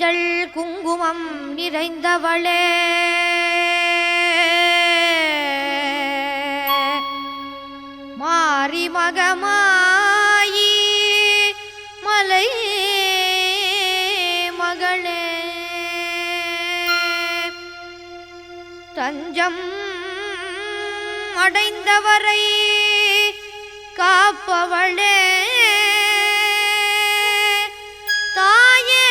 மஞ்சள் குங்குமம் நிறைந்தவளே மாரி மகமாயி மலை மகளே தஞ்சம் அடைந்தவரை காப்பவளே தாயே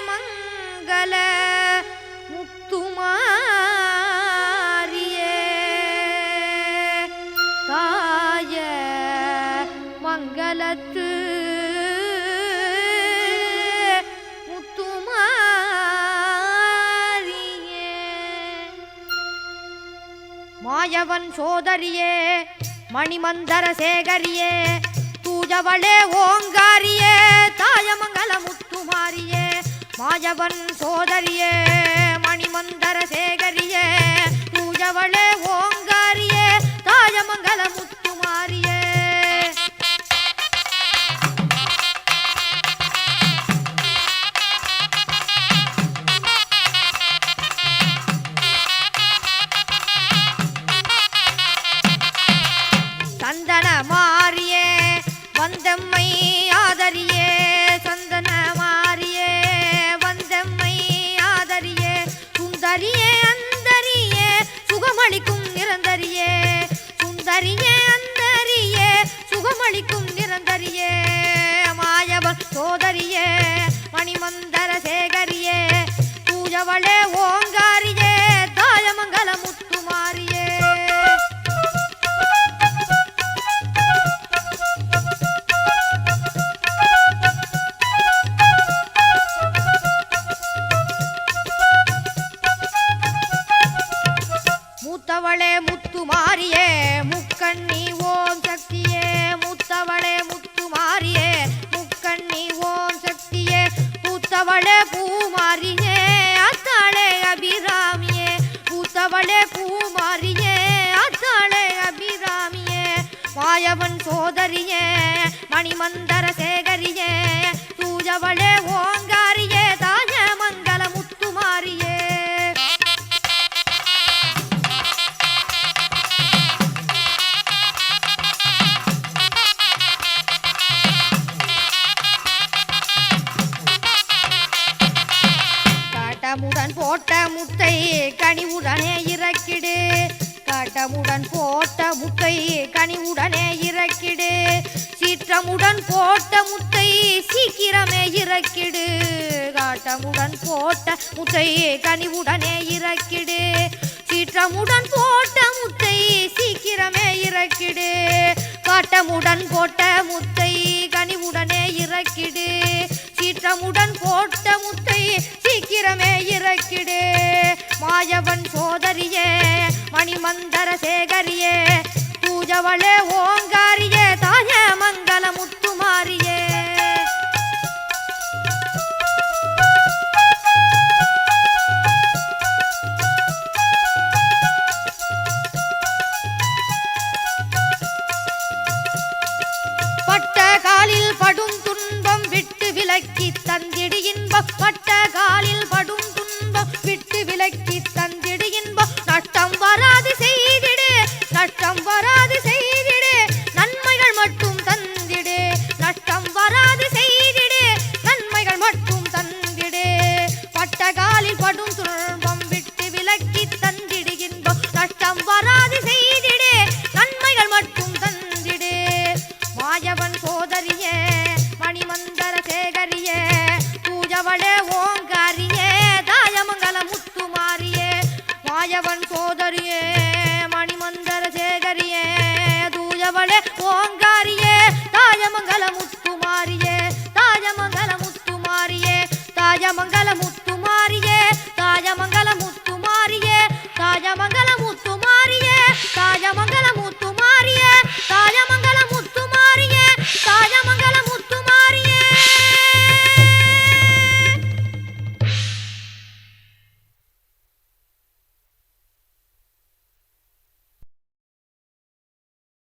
மங்கள முத்துமாரியே தாய மங்களத்து முத்துமாரியே மாயவன் சோதரியே மணிமந்தர சேகரியே தூஜவளே ஓங்காரியே தாயமங்கல முத்துமாரியே மாயவன் சோதரியே மணிமந்தர சேகரியே தூஜவளே ஓங்காரியே தாயமங்கல முத்துமாரியே சந்தன மாரியே வந்தம்மை ஆதரியே சந்தன மாரியே வந்தம்மை ஆதரியே சுந்தரியே அந்தரியே சுகமளிக்கும் நிரந்தரியே சுந்தரியே அந்தரியே சுகமளிக்கும் நிரந்தரியே மாயவன் சோதரியே மணிமந்தர சேகரியே பூஜவளே ஓங்காரியே தாயமங்கல முத்துமாரியே முத்தவளே முத்துமாரியே முக்கண்ணி ஓம் சக்தியே முத்தவளே முத்துமாரியே முக்கண்ணி ஓம் சக்தியே பூத்தவளே பூமாரியே அத்தாளே அபிராமியே பூத்தவளே பூமாரியே அத்தாளே அபிராமியே மாயவன் சோதரியே மணிமந்தர சேகரியே தூஜவளே ஓங்காரியே தாய மங்கள முத்துமாரியே காட்டமுடன் போட்ட முட்டை கனிவுடனே இறக்கிடு காட்டமுடன் போட்ட முட்டை கனிவுடனே இறக்கிடு சீற்றமுடன் போட்ட முட்டை சீக்கிரமே இறக்கிடு காட்டமுடன் போட்ட முட்டை கனிவுடனே இறக்கிடு சீற்றமுடன் போட்ட முட்டை சீக்கிரமே இறக்கிடு காட்டமுடன் போட்ட முட்டை கனிவுடனே இறக்கிடு சீற்றமுடன் போட்ட முட்டை சீக்கிரமே இறக்கிடு மாயவன் சோதரியே மணிமந்தர சேகரியே பூஜவளே ஓங்காரியே தாய மங்கள முத்துமாரியே பட்ட காலில் படும் துன்பம் விட்டு விலக்கி தந்திடு இன்பம் பட்ட காலில் படும்